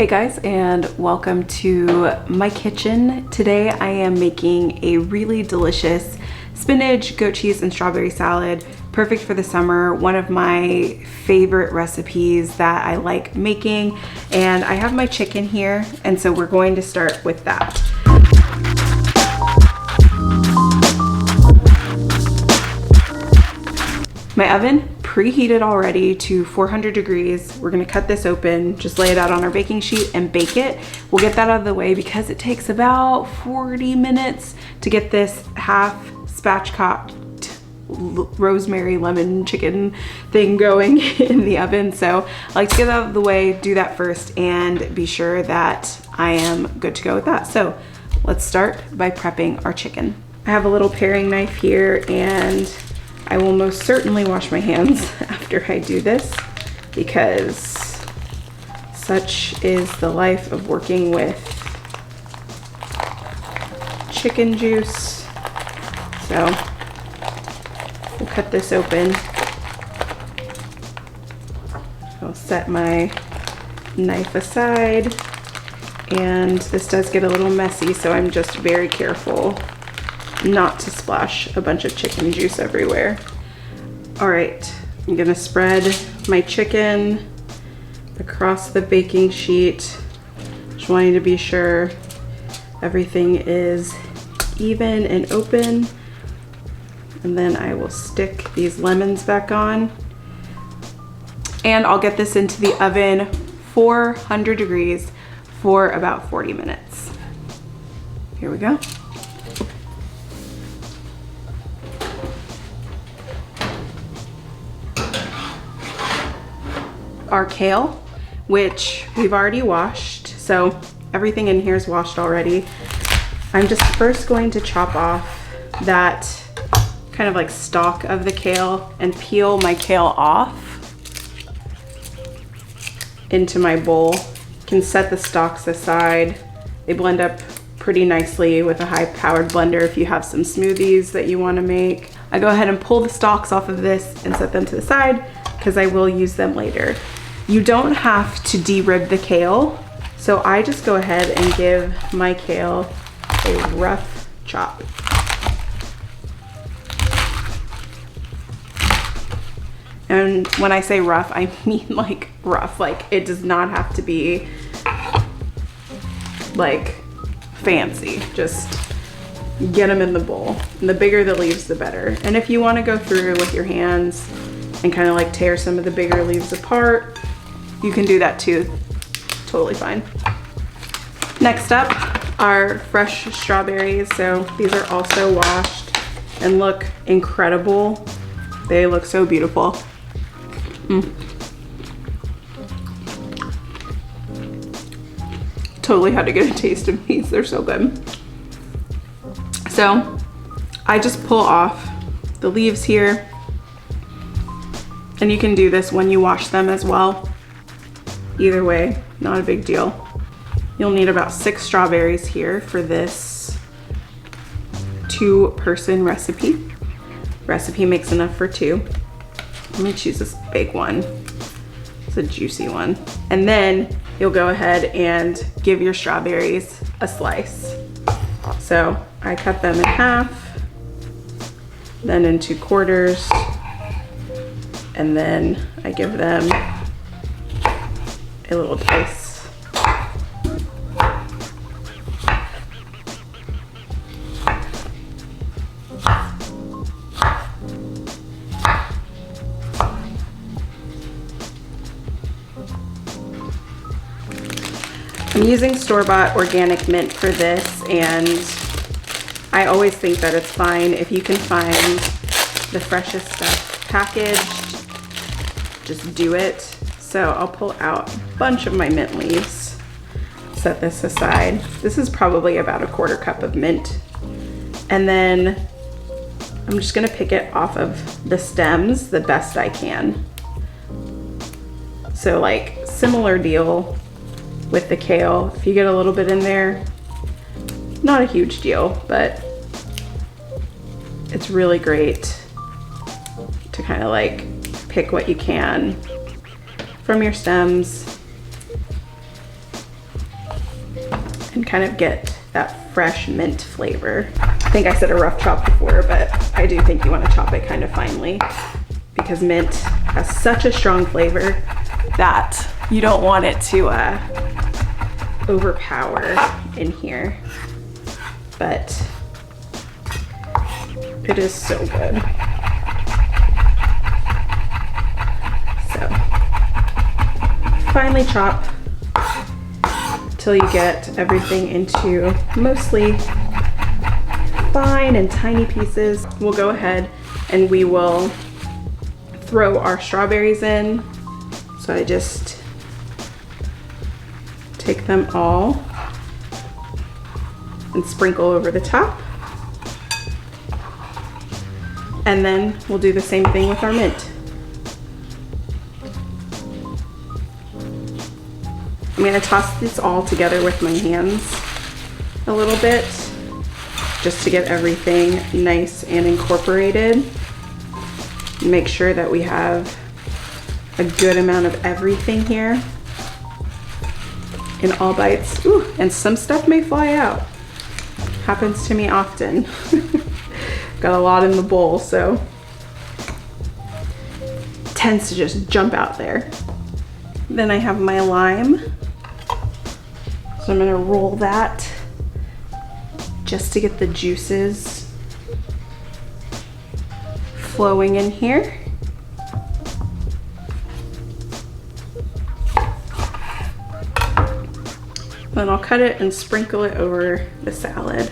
Hey guys, and welcome to my kitchen. Today I am making a really delicious spinach, goat cheese, and strawberry salad. Perfect for the summer. One of my favorite recipes that I like making. And I have my chicken here, and so we're going to start with that. My oven preheated already to 400 degrees. We're gonna cut this open, just lay it out on our baking sheet and bake it. We'll get that out of the way because it takes about 40 minutes to get this half spatchcocked rosemary lemon chicken thing going in the oven. So I like to get that out of the way, do that first, and be sure that I am good to go with that. So let's start by prepping our chicken. I have a little paring knife here, and I will most certainly wash my hands after I do this because such is the life of working with chicken juice. So we'll cut this open. I'll set my knife aside, and this does get a little messy, so I'm just very careful not to splash a bunch of chicken juice everywhere. All right, I'm gonna spread my chicken across the baking sheet. Just wanting to be sure everything is even and open. And then I will stick these lemons back on. And I'll get this into the oven 400 degrees for about 40 minutes. Here we go. Our kale, which we've already washed, so everything in here is washed already. I'm just first going to chop off that kind of like stalk of the kale and peel my kale off into my bowl. Can set the stalks aside. They blend up pretty nicely with a high-powered blender if you have some smoothies that you want to make. I go ahead and pull the stalks off of this and set them to the side because I will use them later. You don't have to de-rib the kale, so I just go ahead and give my kale a rough chop. And when I say rough, I mean like rough. Like it does not have to be like fancy. Just get them in the bowl. And the bigger the leaves, the better. And if you want to go through with your hands and kind of like tear some of the bigger leaves apart, you can do that too, totally fine. Next up are fresh strawberries. So these are also washed and look incredible. They look so beautiful. Totally had to get a taste of these, they're so good. So I just pull off the leaves here, and you can do this when you wash them as well. Either way, not a big deal. You'll need about 6 strawberries here for this 2-person recipe. Recipe makes enough for 2. Let me choose this big one. It's a juicy one. And then you'll go ahead and give your strawberries a slice. So I cut them in half, then into quarters, and then I give them a little dice. I'm using store-bought organic mint for this, and I always think that it's fine if you can find the freshest stuff packaged, just do it. So I'll pull out a bunch of my mint leaves, set this aside. This is probably about a 1/4 cup of mint. And then I'm just gonna pick it off of the stems the best I can. So like similar deal with the kale. If you get a little bit in there, not a huge deal, but it's really great to kind of like pick what you can from your stems and kind of get that fresh mint flavor. I think I said a rough chop before, but I do think you want to chop it kind of finely because mint has such a strong flavor that you don't want it to overpower in here. But it is so good. So finely chop till you get everything into mostly fine and tiny pieces. We'll go ahead and we will throw our strawberries in. So I just take them all and sprinkle over the top. And then we'll do the same thing with our mint. I'm gonna toss this all together with my hands a little bit, just to get everything nice and incorporated. Make sure that we have a good amount of everything here in all bites. Ooh, and some stuff may fly out. Happens to me often. Got a lot in the bowl, so tends to just jump out there. Then I have my lime. So I'm gonna roll that just to get the juices flowing in here. Then I'll cut it and sprinkle it over the salad.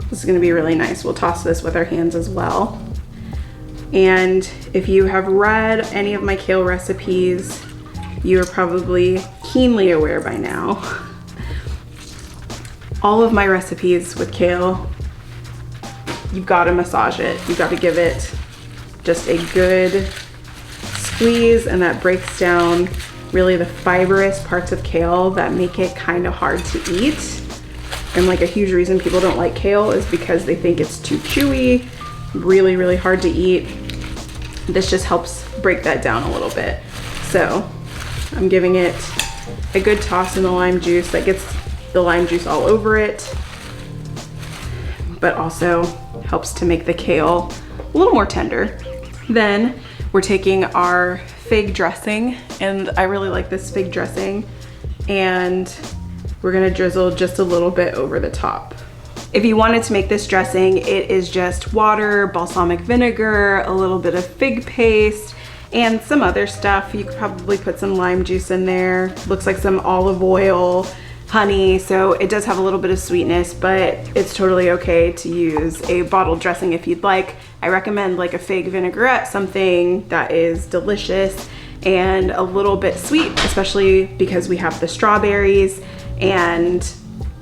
This is gonna be really nice. We'll toss this with our hands as well. And if you have read any of my kale recipes, you are probably keenly aware by now. All of my recipes with kale, you've gotta massage it. You've gotta give it just a good squeeze, and that breaks down really the fibrous parts of kale that make it kind of hard to eat. And like a huge reason people don't like kale is because they think it's too chewy, really, really hard to eat. This just helps break that down a little bit. So I'm giving it a good toss in the lime juice that gets the lime juice all over it, but also helps to make the kale a little more tender. Then we're taking our fig dressing, and I really like this fig dressing, and we're gonna drizzle just a little bit over the top. If you wanted to make this dressing, it is just water, balsamic vinegar, a little bit of fig paste, and some other stuff. You could probably put some lime juice in there. Looks like some olive oil, honey, so it does have a little bit of sweetness, but it's totally okay to use a bottled dressing if you'd like. I recommend like a fig vinaigrette, something that is delicious and a little bit sweet, especially because we have the strawberries, and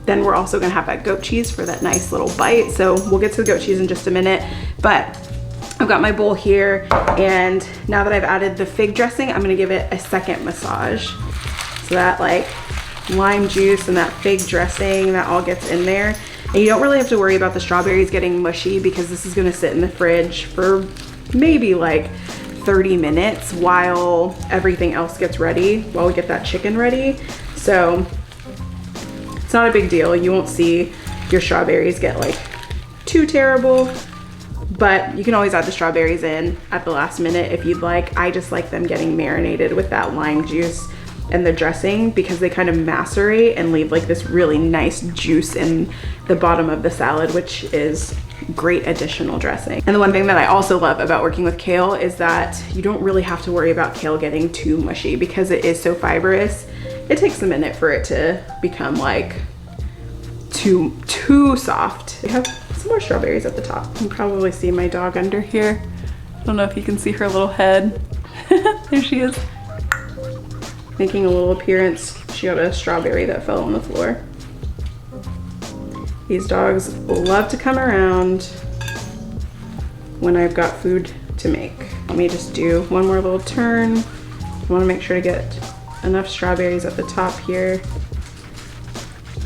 then we're also gonna have that goat cheese for that nice little bite. So we'll get to the goat cheese in just a minute, but I've got my bowl here, and now that I've added the fig dressing, I'm gonna give it a second massage. So that like lime juice and that fig dressing, that all gets in there. And you don't really have to worry about the strawberries getting mushy because this is gonna sit in the fridge for maybe like 30 minutes while everything else gets ready, while we get that chicken ready. So it's not a big deal. You won't see your strawberries get like too terrible, but you can always add the strawberries in at the last minute if you'd like. I just like them getting marinated with that lime juice and the dressing because they kind of macerate and leave like this really nice juice in the bottom of the salad, which is great additional dressing. And the one thing that I also love about working with kale is that you don't really have to worry about kale getting too mushy because it is so fibrous. It takes a minute for it to become like too soft. We have some more strawberries at the top. You can probably see my dog under here. I don't know if you can see her little head. There she is. Making a little appearance. She got a strawberry that fell on the floor. These dogs love to come around when I've got food to make. Let me just do one more little turn. I want to make sure to get enough strawberries at the top here.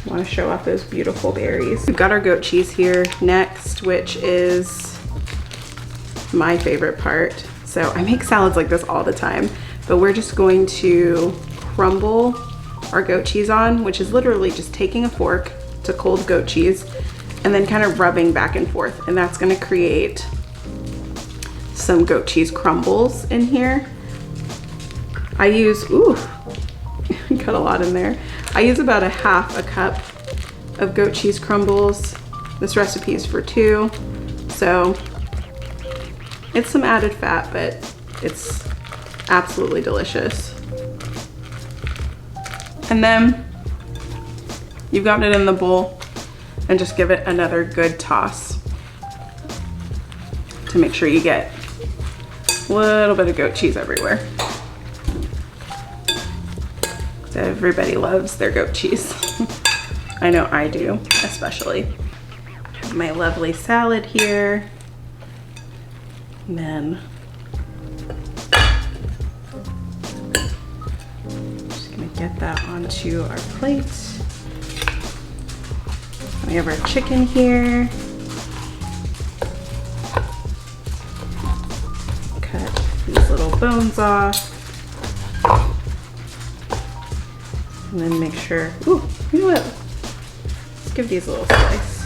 I want to show off those beautiful berries. We've got our goat cheese here next, which is my favorite part. So I make salads like this all the time, but we're just going to crumble our goat cheese on, which is literally just taking a fork to cold goat cheese and then kind of rubbing back and forth. And that's gonna create some goat cheese crumbles in here. I use, ooh, got a lot in there. I use about a half a cup of goat cheese crumbles. This recipe is for 2, so it's some added fat, but it's absolutely delicious. And then you've got it in the bowl, and just give it another good toss to make sure you get a little bit of goat cheese everywhere. Everybody loves their goat cheese. I know I do, especially. I have my lovely salad here. And then just gonna get that onto our plate. We have our chicken here. Cut these little bones off. And then make sure, ooh, you know what? Let's give these a little slice.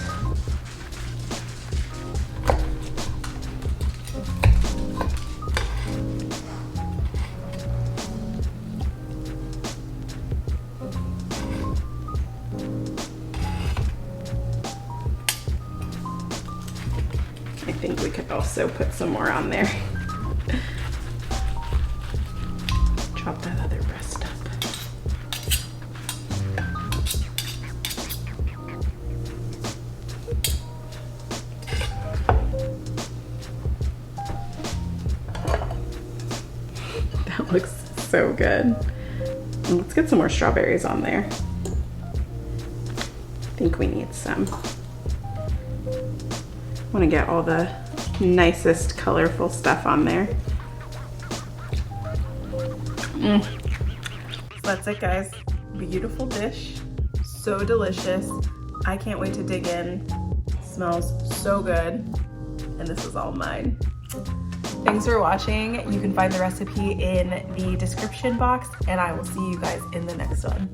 I think we could also put some more on there. Chop that other breast up. That looks so good. And let's get some more strawberries on there. I think we need some. I want to get all the nicest colorful stuff on there. So that's it, guys. Beautiful dish, so delicious. I can't wait to dig in. Smells so good, and this is all mine. Thanks for watching. You can find the recipe in the description box, and I will see you guys in the next one.